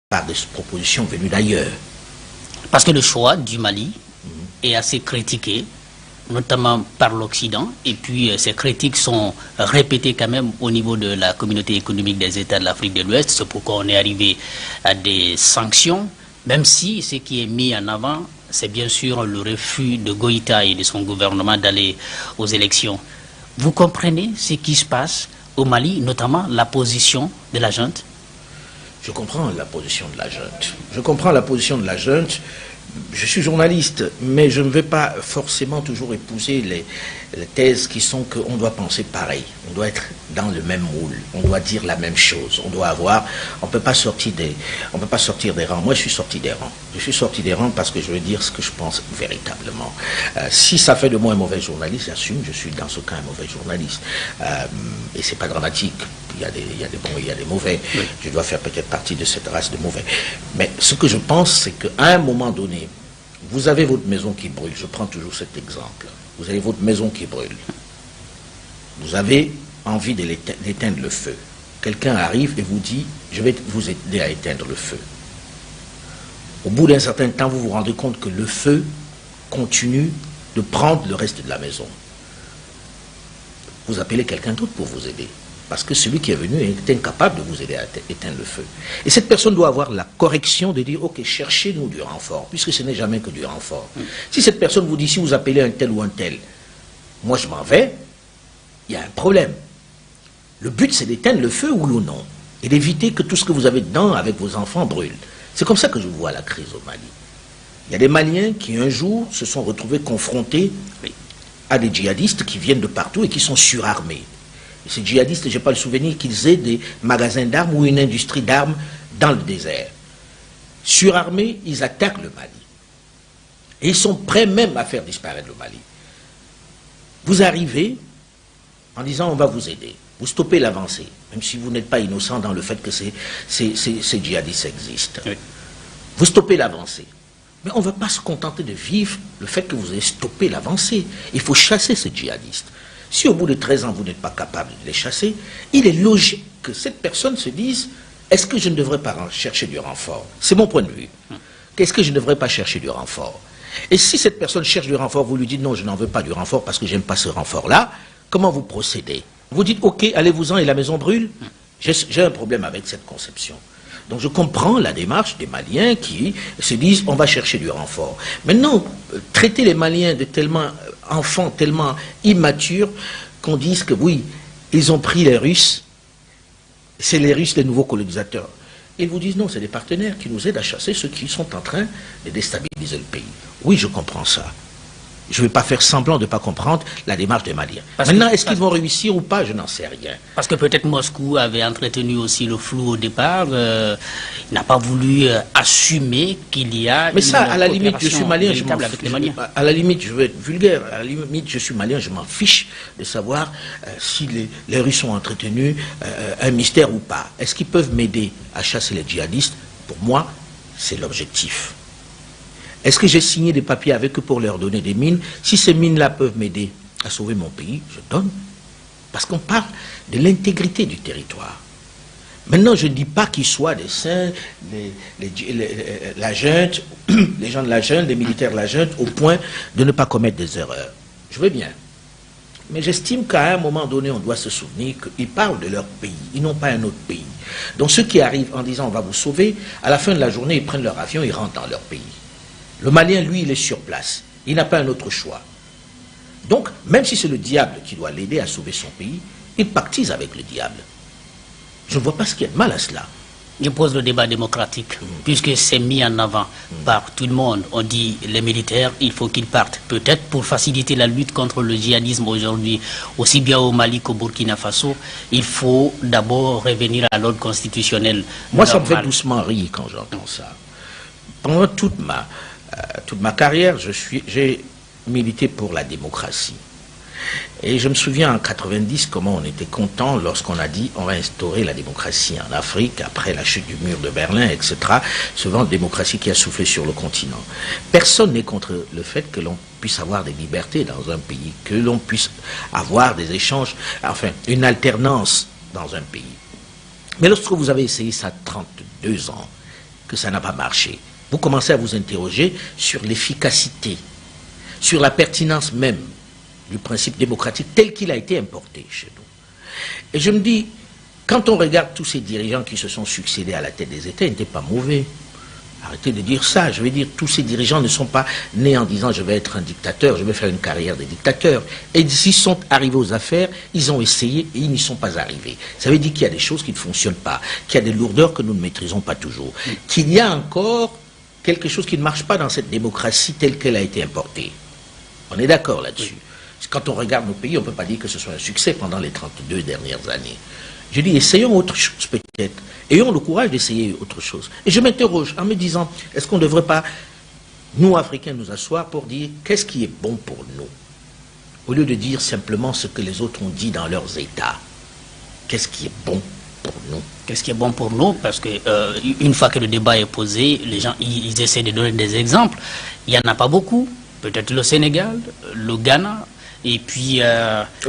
par des propositions venues d'ailleurs. Parce que le choix du Mali est assez critiqué, notamment par l'Occident, et puis ces critiques sont répétées quand même au niveau de la communauté économique des États de l'Afrique de l'Ouest. C'est pourquoi on est arrivé à des sanctions, même si ce qui est mis en avant, c'est bien sûr le refus de Goïta et de son gouvernement d'aller aux élections. Vous comprenez ce qui se passe au Mali, notamment la position de la junte? Je comprends la position de la junte. Je comprends la position de la junte. Je suis journaliste, mais je ne vais pas forcément toujours épouser les thèses qui sont qu'on doit penser pareil. On doit être dans le même moule. On doit dire la même chose. On doit avoir... On ne peut pas sortir des rangs. Moi, je suis sorti des rangs. Je suis sorti des rangs parce que je veux dire ce que je pense véritablement. Si ça fait de moi un mauvais journaliste, j'assume, je suis dans ce cas un mauvais journaliste. Et c'est pas dramatique. Il y a des bons et il y a des mauvais. Oui. Je dois faire peut-être partie de cette race de mauvais. Mais ce que je pense, c'est qu'à un moment donné, vous avez votre maison qui brûle. Je prends toujours cet exemple. Vous avez votre maison qui brûle. Vous avez envie d'éteindre le feu. Quelqu'un arrive et vous dit, je vais vous aider à éteindre le feu. Au bout d'un certain temps, vous vous rendez compte que le feu continue de prendre le reste de la maison. Vous appelez quelqu'un d'autre pour vous aider. Parce que celui qui est venu est incapable de vous aider à éteindre le feu. Et cette personne doit avoir la correction de dire, ok, cherchez-nous du renfort, puisque ce n'est jamais que du renfort. Si cette personne vous dit, si vous appelez un tel ou un tel, moi je m'en vais, il y a un problème. Le but, c'est d'éteindre le feu, oui ou non, et d'éviter que tout ce que vous avez dedans avec vos enfants brûle. C'est comme ça que je vois la crise au Mali. Il y a des Maliens qui un jour se sont retrouvés confrontés à des djihadistes qui viennent de partout et qui sont surarmés. Et ces djihadistes, je n'ai pas le souvenir qu'ils aient des magasins d'armes ou une industrie d'armes dans le désert. Surarmés, ils attaquent le Mali. Et ils sont prêts même à faire disparaître le Mali. Vous arrivez en disant on va vous aider. Vous stoppez l'avancée, même si vous n'êtes pas innocent dans le fait que ces djihadistes existent. Oui. Vous stoppez l'avancée. Mais on ne va pas se contenter de vivre le fait que vous avez stoppé l'avancée. Il faut chasser ces djihadistes. Si au bout de 13 ans, vous n'êtes pas capable de les chasser, il est logique que cette personne se dise, est-ce que je ne devrais pas chercher du renfort? C'est mon point de vue. Est-ce que je ne devrais pas chercher du renfort? Et si cette personne cherche du renfort, vous lui dites, non, je n'en veux pas du renfort parce que je n'aime pas ce renfort-là, comment vous procédez? Vous dites, ok, allez-vous-en et la maison brûle? J'ai un problème avec cette conception. Donc je comprends la démarche des Maliens qui se disent, on va chercher du renfort. Maintenant, traiter les Maliens de tellement enfants, tellement immatures, qu'on dise que oui, ils ont pris les Russes, c'est les Russes les nouveaux colonisateurs. Ils vous disent non, c'est des partenaires qui nous aident à chasser ceux qui sont en train de déstabiliser le pays. Oui, je comprends ça. Je ne vais pas faire semblant de ne pas comprendre la démarche des Maliens. Maintenant, est-ce qu'ils vont réussir ou pas? Je n'en sais rien. Parce que peut-être Moscou avait entretenu aussi le flou au départ. Il n'a pas voulu assumer qu'il y a... Mais ça, à la limite, je suis malien, je m'en fiche. À la limite, je vais être vulgaire. À la limite, je suis malien, je m'en fiche de savoir si les Russes ont entretenu un mystère ou pas. Est-ce qu'ils peuvent m'aider à chasser les djihadistes? Pour moi, c'est l'objectif. Est-ce que j'ai signé des papiers avec eux pour leur donner des mines? Si ces mines-là peuvent m'aider à sauver mon pays, je donne. Parce qu'on parle de l'intégrité du territoire. Maintenant, je ne dis pas qu'ils soient des saints, la junte, les gens de la junte, les militaires de la junte, au point de ne pas commettre des erreurs. Je veux bien. Mais j'estime qu'à un moment donné, on doit se souvenir qu'ils parlent de leur pays. Ils n'ont pas un autre pays. Donc ceux qui arrivent en disant on va vous sauver, à la fin de la journée, ils prennent leur avion, ils rentrent dans leur pays. Le Malien, lui, il est sur place. Il n'a pas un autre choix. Donc, même si c'est le diable qui doit l'aider à sauver son pays, il pactise avec le diable. Je ne vois pas ce qu'il y a de mal à cela. Je pose le débat démocratique, puisque c'est mis en avant par tout le monde. On dit les militaires, il faut qu'ils partent. Peut-être pour faciliter la lutte contre le djihadisme aujourd'hui, aussi bien au Mali qu'au Burkina Faso, il faut d'abord revenir à l'ordre constitutionnel. Moi, ça me fait doucement rire quand j'entends ça. Pendant toute ma carrière, j'ai milité pour la démocratie. Et je me souviens en 90 comment on était content lorsqu'on a dit on va instaurer la démocratie en Afrique après la chute du mur de Berlin, etc. Ce vent de démocratie qui a soufflé sur le continent. Personne n'est contre le fait que l'on puisse avoir des libertés dans un pays, que l'on puisse avoir des échanges, enfin une alternance dans un pays. Mais lorsque vous avez essayé ça 32 ans, que ça n'a pas marché. Vous commencez à vous interroger sur l'efficacité, sur la pertinence même du principe démocratique tel qu'il a été importé chez nous. Et je me dis, quand on regarde tous ces dirigeants qui se sont succédés à la tête des États, ils n'étaient pas mauvais. Arrêtez de dire ça. Je veux dire, tous ces dirigeants ne sont pas nés en disant je vais être un dictateur, je vais faire une carrière de dictateur. Et s'ils sont arrivés aux affaires, ils ont essayé et ils n'y sont pas arrivés. Ça veut dire qu'il y a des choses qui ne fonctionnent pas, qu'il y a des lourdeurs que nous ne maîtrisons pas toujours, qu'il y a encore quelque chose qui ne marche pas dans cette démocratie telle qu'elle a été importée. On est d'accord là-dessus. Quand on regarde nos pays, on ne peut pas dire que ce soit un succès pendant les 32 dernières années. Je dis, essayons autre chose peut-être. Ayons le courage d'essayer autre chose. Et je m'interroge en me disant, est-ce qu'on ne devrait pas, nous, Africains, nous asseoir pour dire qu'est-ce qui est bon pour nous, au lieu de dire simplement ce que les autres ont dit dans leurs États. Qu'est-ce qui est bon pour nous? Qu'est-ce qui est bon pour nous? Parce que une fois que le débat est posé, les gens ils essaient de donner des exemples. Il n'y en a pas beaucoup. Peut-être le Sénégal, le Ghana. Et puis,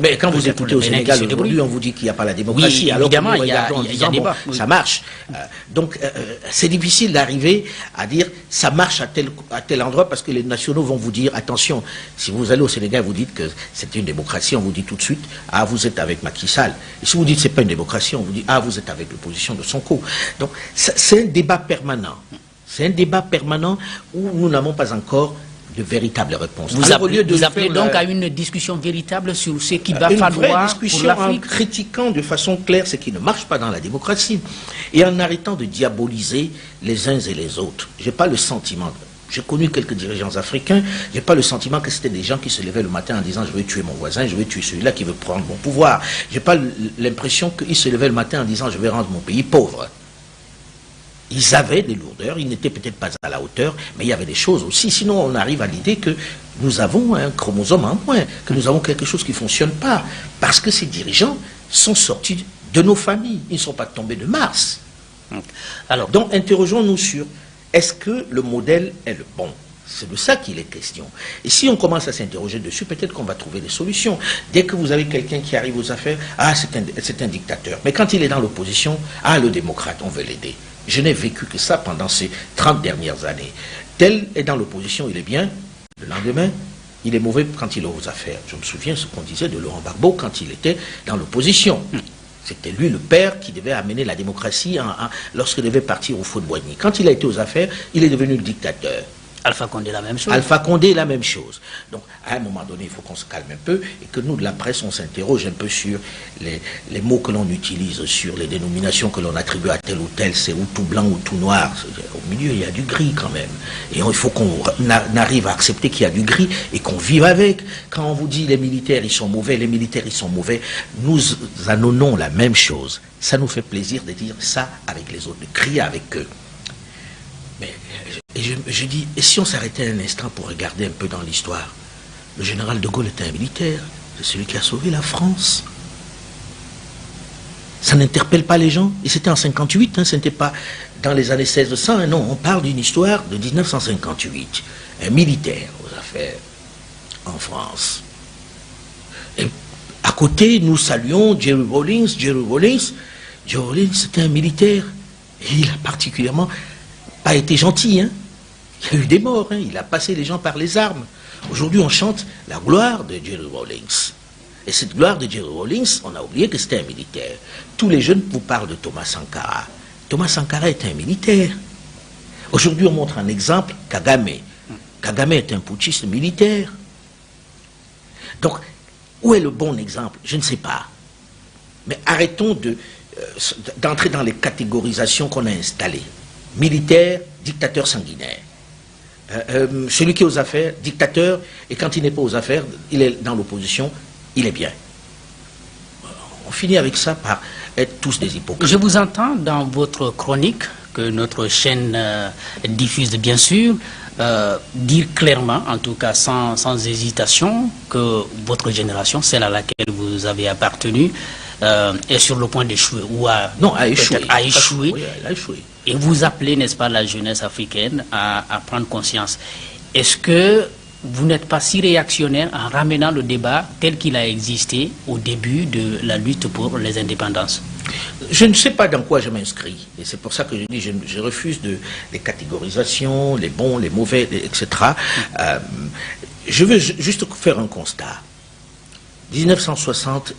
mais quand vous écoutez au Sénégal aujourd'hui, on vous dit qu'il n'y a pas la démocratie. Oui, alors évidemment, il y a un débat. Bon, ça marche. Donc, c'est difficile d'arriver à dire ça marche à tel endroit parce que les nationaux vont vous dire attention. Si vous allez au Sénégal, vous dites que c'est une démocratie, on vous dit tout de suite ah vous êtes avec Macky Sall. Et si vous dites c'est pas une démocratie, on vous dit ah vous êtes avec l'opposition de Sonko. Donc, c'est un débat permanent. C'est un débat permanent où nous n'avons pas encore de véritables réponses. Vous appelez donc à une discussion véritable sur ce qui va falloir une vraie discussion en critiquant de façon claire ce qui ne marche pas dans la démocratie et en arrêtant de diaboliser les uns et les autres. J'ai pas le sentiment, j'ai connu quelques dirigeants africains, j'ai pas le sentiment que c'était des gens qui se levaient le matin en disant je vais tuer mon voisin, je vais tuer celui-là qui veut prendre mon pouvoir. J'ai pas l'impression qu'ils se levaient le matin en disant je vais rendre mon pays pauvre. Ils avaient des lourdeurs, ils n'étaient peut-être pas à la hauteur, mais il y avait des choses aussi. Sinon, on arrive à l'idée que nous avons un chromosome en moins, que nous avons quelque chose qui ne fonctionne pas. Parce que ces dirigeants sont sortis de nos familles. Ils ne sont pas tombés de Mars. Alors, donc, interrogeons-nous sur est-ce que le modèle est le bon? C'est de ça qu'il est question. Et si on commence à s'interroger dessus, peut-être qu'on va trouver des solutions. Dès que vous avez quelqu'un qui arrive aux affaires, ah, c'est un dictateur. Mais quand il est dans l'opposition, ah, le démocrate, on veut l'aider. Je n'ai vécu que ça pendant ces 30 dernières années. Tel est dans l'opposition, il est bien. Le lendemain, il est mauvais quand il est aux affaires. Je me souviens ce qu'on disait de Laurent Gbagbo quand il était dans l'opposition. C'était lui le père qui devait amener la démocratie lorsqu'il devait partir au feu de Boigny. Quand il a été aux affaires, il est devenu le dictateur. Alpha Condé, la même chose. Alpha Condé, la même chose. Donc, à un moment donné, il faut qu'on se calme un peu et que nous, de la presse, on s'interroge un peu sur les mots que l'on utilise, sur les dénominations que l'on attribue à tel ou tel, c'est ou tout blanc ou tout noir. Au milieu, il y a du gris quand même. Et il faut qu'on arrive à accepter qu'il y a du gris et qu'on vive avec. Quand on vous dit les militaires, ils sont mauvais, les militaires, ils sont mauvais, nous annonnons la même chose. Ça nous fait plaisir de dire ça avec les autres, de crier avec eux. Mais je dis, et si on s'arrêtait un instant pour regarder un peu dans l'histoire, le général de Gaulle était un militaire, c'est celui qui a sauvé la France. Ça n'interpelle pas les gens, et c'était en 58, hein, ce n'était pas dans les années 1600, hein, non, on parle d'une histoire de 1958, un militaire aux affaires en France. Et à côté, nous saluons Jerry Rawlings. Jerry Rawlings, c'était un militaire, et il a particulièrement pas été gentil, hein. Il y a eu des morts, hein. Il a passé les gens par les armes. Aujourd'hui, on chante la gloire de Jerry Rawlings. Et cette gloire de Jerry Rawlings, on a oublié que c'était un militaire. Tous les jeunes vous parlent de Thomas Sankara. Thomas Sankara est un militaire. Aujourd'hui, on montre un exemple, Kagame. Kagame est un putschiste militaire. Donc, où est le bon exemple? Je ne sais pas. Mais arrêtons d'entrer dans les catégorisations qu'on a installées. Militaire, dictateur sanguinaire. Celui qui est aux affaires, dictateur, et quand il n'est pas aux affaires, il est dans l'opposition, il est bien. On finit avec ça par être tous des hypocrites. Je vous entends dans votre chronique, que notre chaîne diffuse bien sûr, dire clairement, en tout cas sans hésitation, que votre génération, celle à laquelle vous avez appartenu, est sur le point d'échouer, ou a échoué. Oui, elle a échoué. Et vous appelez, n'est-ce pas, la jeunesse africaine à prendre conscience. Est-ce que vous n'êtes pas si réactionnaire en ramenant le débat tel qu'il a existé au début de la lutte pour les indépendances? Je ne sais pas dans quoi je m'inscris. Et c'est pour ça que je dis je refuse les catégorisations, les bons, les mauvais, etc. Je veux juste faire un constat. 1960-2022.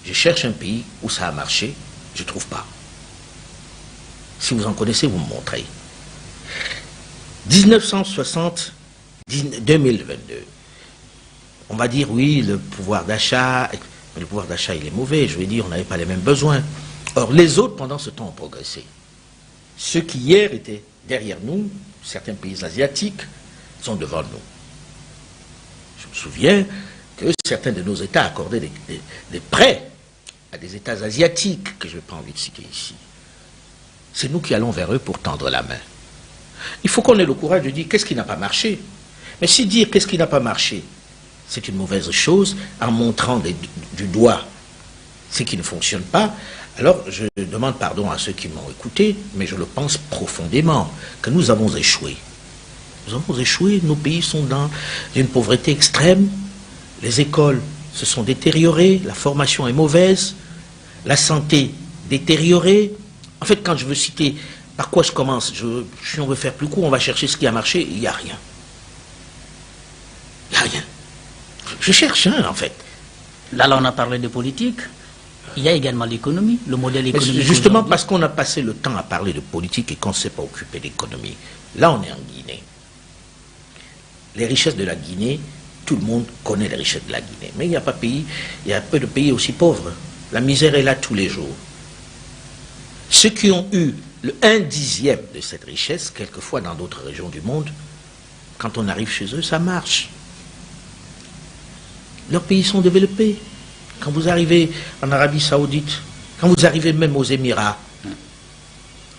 Je cherche un pays où ça a marché, je ne trouve pas. Si vous en connaissez, vous me montrez. 1960-2022. On va dire, oui, le pouvoir d'achat, mais le pouvoir d'achat, il est mauvais. Je veux dire, on n'avait pas les mêmes besoins. Or, les autres, pendant ce temps, ont progressé. Ceux qui, hier, étaient derrière nous, certains pays asiatiques, sont devant nous. Je me souviens que certains de nos États accordaient des prêts à des États asiatiques, que je n'ai pas envie de citer ici. C'est nous qui allons vers eux pour tendre la main. Il faut qu'on ait le courage de dire qu'est-ce qui n'a pas marché. Mais si dire qu'est-ce qui n'a pas marché, c'est une mauvaise chose, en montrant du doigt ce qui ne fonctionne pas, alors je demande pardon à ceux qui m'ont écouté, mais je le pense profondément, que nous avons échoué. Nous avons échoué, nos pays sont dans une pauvreté extrême, les écoles se sont détériorées, la formation est mauvaise, la santé détériorée. En fait, quand je veux citer par quoi je commence, si on veut faire plus court, on va chercher ce qui a marché, il n'y a rien. Il n'y a rien. Je cherche, hein, en fait. Là, on a parlé de politique. Il y a également l'économie, le modèle économique. Justement parce qu'on a passé le temps à parler de politique et qu'on ne s'est pas occupé d'économie. Là, on est en Guinée. Les richesses de la Guinée, tout le monde connaît les richesses de la Guinée. Mais il n'y a pas pays, il y a peu de pays aussi pauvres. La misère est là tous les jours. Ceux qui ont eu le 1/10 de cette richesse, quelquefois dans d'autres régions du monde, quand on arrive chez eux, ça marche. Leurs pays sont développés. Quand vous arrivez en Arabie Saoudite, quand vous arrivez même aux Émirats,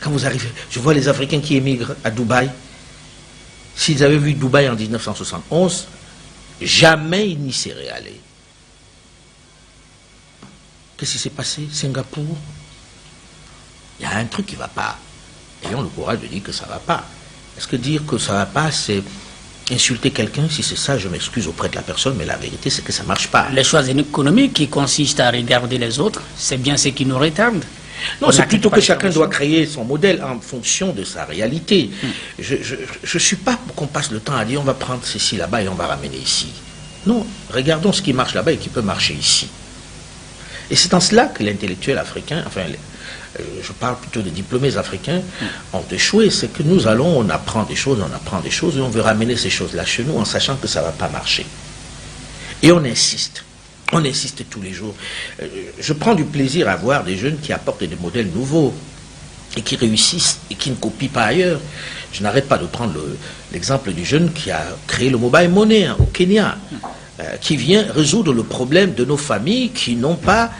quand vous arrivez, je vois les Africains qui émigrent à Dubaï. S'ils avaient vu Dubaï en 1971, jamais ils n'y seraient allés. Qu'est-ce qui s'est passé? Singapour? Il y a un truc qui ne va pas. Ayons le courage de dire que ça ne va pas. Est-ce que dire que ça ne va pas, c'est insulter quelqu'un? Si c'est ça, je m'excuse auprès de la personne, mais la vérité, c'est que ça ne marche pas. Les choix économiques qui consistent à regarder les autres, c'est bien ce qui nous retarde. Non, c'est plutôt que chacun doit créer son modèle en fonction de sa réalité. Je ne suis pas pour qu'on passe le temps à dire on va prendre ceci là-bas et on va ramener ici. Non, regardons ce qui marche là-bas et qui peut marcher ici. Et c'est en cela que l'intellectuel africain, enfin, je parle plutôt de diplômés africains, ont échoué. C'est que nous allons, on apprend des choses et on veut ramener ces choses-là chez nous en sachant que ça ne va pas marcher. Et on insiste. On insiste tous les jours. Je prends du plaisir à voir des jeunes qui apportent des modèles nouveaux et qui réussissent et qui ne copient pas ailleurs. Je n'arrête pas de prendre l'exemple du jeune qui a créé le mobile money au Kenya, qui vient résoudre le problème de nos familles qui n'ont pas,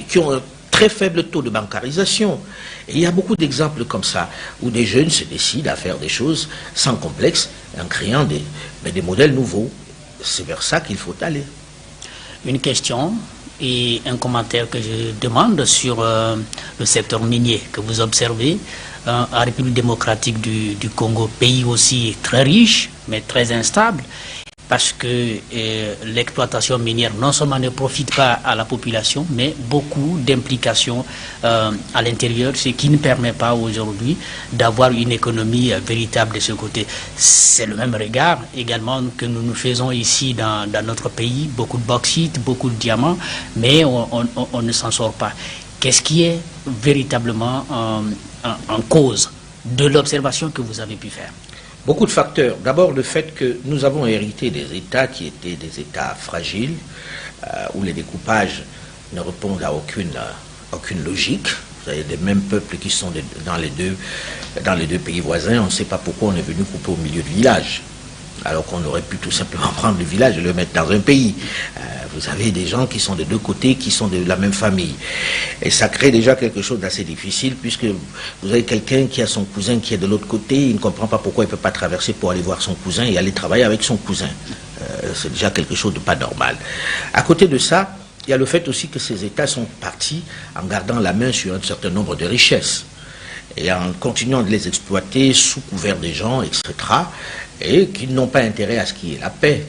qui ont un très faible taux de bancarisation. Et il y a beaucoup d'exemples comme ça, où des jeunes se décident à faire des choses sans complexe, en créant des modèles nouveaux. C'est vers ça qu'il faut aller. Une question et un commentaire que je demande sur le secteur minier que vous observez en République démocratique du Congo, pays aussi très riche mais très instable, parce que l'exploitation minière non seulement ne profite pas à la population, mais beaucoup d'implications à l'intérieur, ce qui ne permet pas aujourd'hui d'avoir une économie véritable de ce côté. C'est le même regard également que nous nous faisons ici dans notre pays, beaucoup de bauxite, beaucoup de diamants, mais on ne s'en sort pas. Qu'est-ce qui est véritablement en cause de l'observation que vous avez pu faire? Beaucoup de facteurs. D'abord, le fait que nous avons hérité des États qui étaient des États fragiles, où les découpages ne répondent à aucune logique. Vous avez les mêmes peuples qui sont dans les deux pays voisins. On ne sait pas pourquoi on est venu couper au milieu du village, alors qu'on aurait pu tout simplement prendre le village et le mettre dans un pays. Vous avez des gens qui sont de deux côtés, qui sont de la même famille. Et ça crée déjà quelque chose d'assez difficile, puisque vous avez quelqu'un qui a son cousin qui est de l'autre côté, il ne comprend pas pourquoi il ne peut pas traverser pour aller voir son cousin et aller travailler avec son cousin. C'est déjà quelque chose de pas normal. À côté de ça, il y a le fait aussi que ces États sont partis en gardant la main sur un certain nombre de richesses, et en continuant de les exploiter sous couvert des gens, etc., et qui n'ont pas intérêt à ce qu'il y ait la paix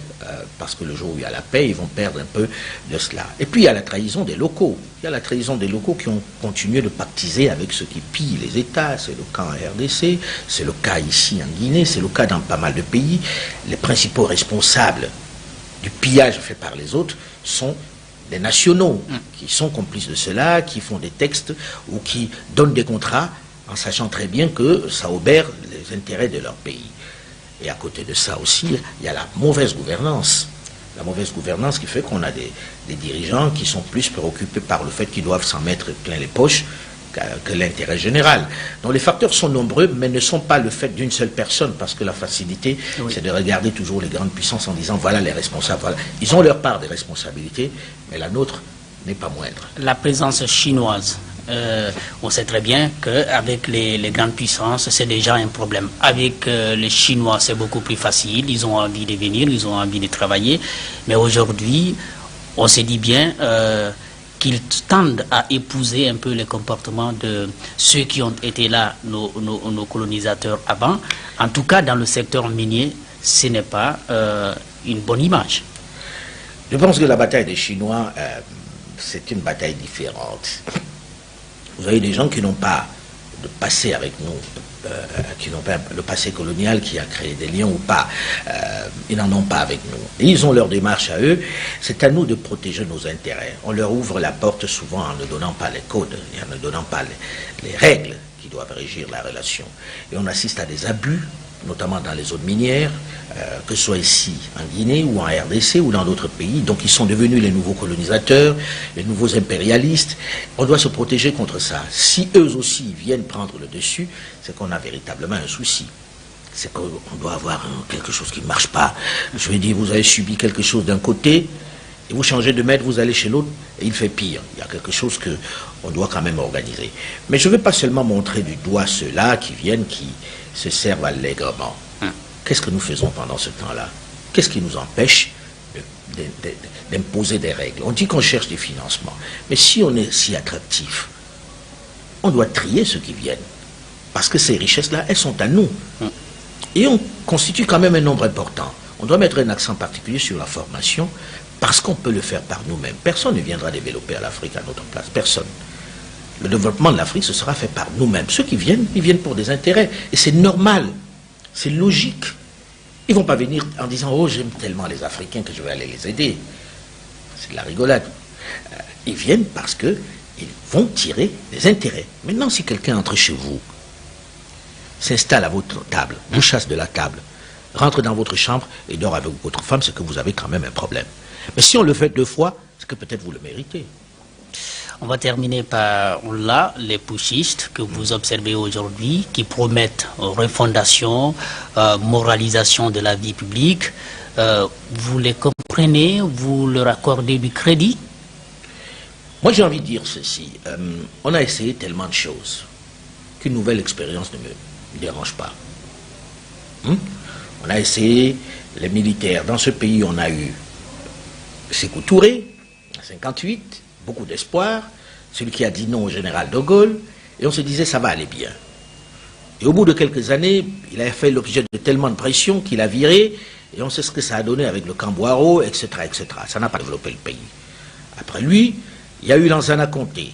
parce que le jour où il y a la paix, ils vont perdre un peu de cela. Et puis il y a la trahison des locaux. Il y a la trahison des locaux qui ont continué de pactiser avec ceux qui pillent les États. C'est le cas en RDC, c'est le cas ici en Guinée, c'est le cas dans pas mal de pays. Les principaux responsables du pillage fait par les autres sont les nationaux, qui sont complices de cela, qui font des textes ou qui donnent des contrats en sachant très bien que ça obère les intérêts de leur pays. Et à côté de ça aussi, il y a la mauvaise gouvernance. La mauvaise gouvernance qui fait qu'on a des dirigeants qui sont plus préoccupés par le fait qu'ils doivent s'en mettre plein les poches que l'intérêt général. Donc les facteurs sont nombreux, mais ne sont pas le fait d'une seule personne, parce que la facilité, c'est de regarder toujours les grandes puissances en disant voilà les responsables. Voilà. Ils ont leur part des responsabilités, mais la nôtre n'est pas moindre. La présence chinoise. On sait très bien qu'avec les grandes puissances, c'est déjà un problème. Avec les Chinois, c'est beaucoup plus facile. Ils ont envie de venir, ils ont envie de travailler. Mais aujourd'hui, on se dit bien qu'ils tendent à épouser un peu les comportements de ceux qui ont été là, nos colonisateurs avant. En tout cas, dans le secteur minier, ce n'est pas une bonne image. Je pense que la bataille des Chinois, c'est une bataille différente. Vous avez des gens qui n'ont pas de passé avec nous, qui n'ont pas le passé colonial qui a créé des liens ou pas. Ils n'en ont pas avec nous. Et ils ont leur démarche à eux. C'est à nous de protéger nos intérêts. On leur ouvre la porte souvent en ne donnant pas les codes, et en ne donnant pas les règles qui doivent régir la relation. Et on assiste à des abus, notamment dans les zones minières, que ce soit ici en Guinée ou en RDC ou dans d'autres pays. Donc ils sont devenus les nouveaux colonisateurs, les nouveaux impérialistes. On doit se protéger contre ça. Si eux aussi viennent prendre le dessus, c'est qu'on a véritablement un souci. C'est qu'on doit avoir quelque chose qui ne marche pas. Je veux dire, vous avez subi quelque chose d'un côté, et vous changez de maître, vous allez chez l'autre, et il fait pire. Il y a quelque chose qu'on doit quand même organiser. Mais je ne veux pas seulement montrer du doigt ceux-là qui viennent, qui se servent allègrement. Qu'est-ce que nous faisons pendant ce temps-là? Qu'est-ce qui nous empêche d'imposer des règles? On dit qu'on cherche des financements. Mais si on est si attractif, on doit trier ceux qui viennent. Parce que ces richesses-là, elles sont à nous. Et on constitue quand même un nombre important. On doit mettre un accent particulier sur la formation, parce qu'on peut le faire par nous-mêmes. Personne ne viendra développer l'Afrique à notre place. Personne. Le développement de l'Afrique, ce sera fait par nous-mêmes. Ceux qui viennent, ils viennent pour des intérêts. Et c'est normal. C'est logique. Ils ne vont pas venir en disant « Oh, j'aime tellement les Africains que je vais aller les aider ». C'est de la rigolade. Ils viennent parce qu'ils vont tirer des intérêts. Maintenant, si quelqu'un entre chez vous, s'installe à votre table, vous chasse de la table, rentre dans votre chambre et dort avec votre femme, c'est que vous avez quand même un problème. Mais si on le fait 2 fois, c'est que peut-être vous le méritez. On va terminer par là, les putschistes que vous observez aujourd'hui, qui promettent refondation, moralisation de la vie publique. Vous les comprenez? Vous leur accordez du crédit? Moi, j'ai envie de dire ceci. On a essayé tellement de choses qu'une nouvelle expérience ne me dérange pas. On a essayé les militaires. Dans ce pays, on a eu Sékou Touré, en 1958, beaucoup d'espoir, celui qui a dit non au général de Gaulle, et on se disait ça va aller bien. Et au bout de quelques années, il a fait l'objet de tellement de pression qu'il a viré, et on sait ce que ça a donné avec le Camboiro, etc., etc. Ça n'a pas développé le pays. Après lui, il y a eu Lansana Conté.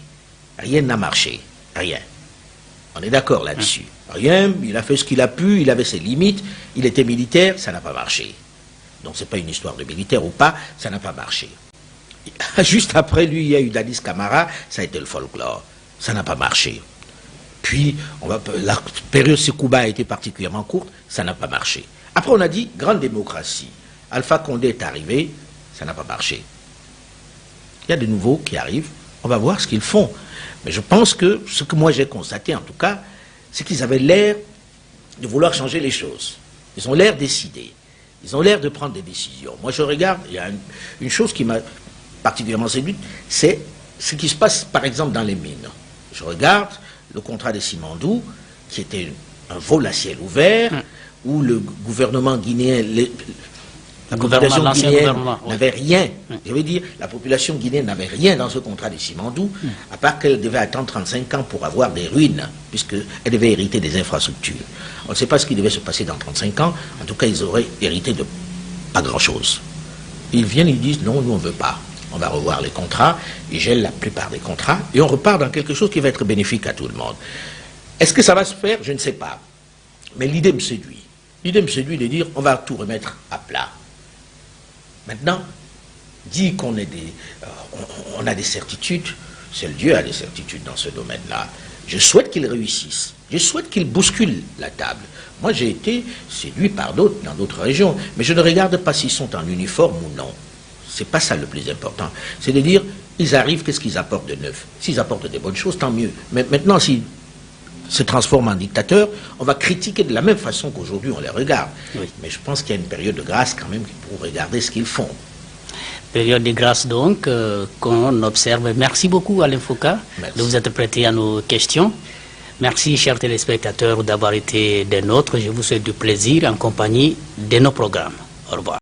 Rien n'a marché. Rien. On est d'accord là-dessus. Rien, il a fait ce qu'il a pu, il avait ses limites, il était militaire, ça n'a pas marché. Donc c'est pas une histoire de militaire ou pas, ça n'a pas marché. Juste après lui, il y a eu Dadis Camara, ça a été le folklore. Ça n'a pas marché. Puis, la période Sekouba a été particulièrement courte, ça n'a pas marché. Après, on a dit, grande démocratie. Alpha Condé est arrivé, ça n'a pas marché. Il y a de nouveaux qui arrivent, on va voir ce qu'ils font. Mais je pense que, ce que moi j'ai constaté en tout cas, c'est qu'ils avaient l'air de vouloir changer les choses. Ils ont l'air décidés. Ils ont l'air de prendre des décisions. Moi je regarde, il y a une chose qui m'a particulièrement séduite, c'est ce qui se passe par exemple dans les mines. Je regarde le contrat des Simandou, qui était un vol à ciel ouvert, où le gouvernement guinéen, la population guinéenne n'avait rien. Je veux dire, la population guinéenne n'avait rien dans ce contrat des Simandou, à part qu'elle devait attendre 35 ans pour avoir des ruines, puisqu'elle devait hériter des infrastructures. On ne sait pas ce qui devait se passer dans 35 ans, en tout cas ils auraient hérité de pas grand-chose. Ils viennent, ils disent non, nous on ne veut pas. On va revoir les contrats, ils gèlent la plupart des contrats, et on repart dans quelque chose qui va être bénéfique à tout le monde. Est-ce que ça va se faire? Je ne sais pas. Mais l'idée me séduit. L'idée me séduit de dire on va tout remettre à plat. Maintenant, dit qu'on on a des certitudes, seul Dieu a des certitudes dans ce domaine-là. Je souhaite qu'il réussisse. Je souhaite qu'il bouscule la table. Moi, j'ai été séduit par d'autres, dans d'autres régions. Mais je ne regarde pas s'ils sont en uniforme ou non. C'est pas ça le plus important. C'est de dire, ils arrivent, qu'est-ce qu'ils apportent de neuf? S'ils apportent des bonnes choses, tant mieux. Mais maintenant, s'ils se transforment en dictateurs, on va critiquer de la même façon qu'aujourd'hui on les regarde. Oui. Mais je pense qu'il y a une période de grâce quand même pour regarder ce qu'ils font. Période de grâce donc qu'on observe. Merci beaucoup Alain Foucault de vous être prêté à nos questions. Merci chers téléspectateurs d'avoir été des nôtres. Je vous souhaite du plaisir en compagnie de nos programmes. Au revoir.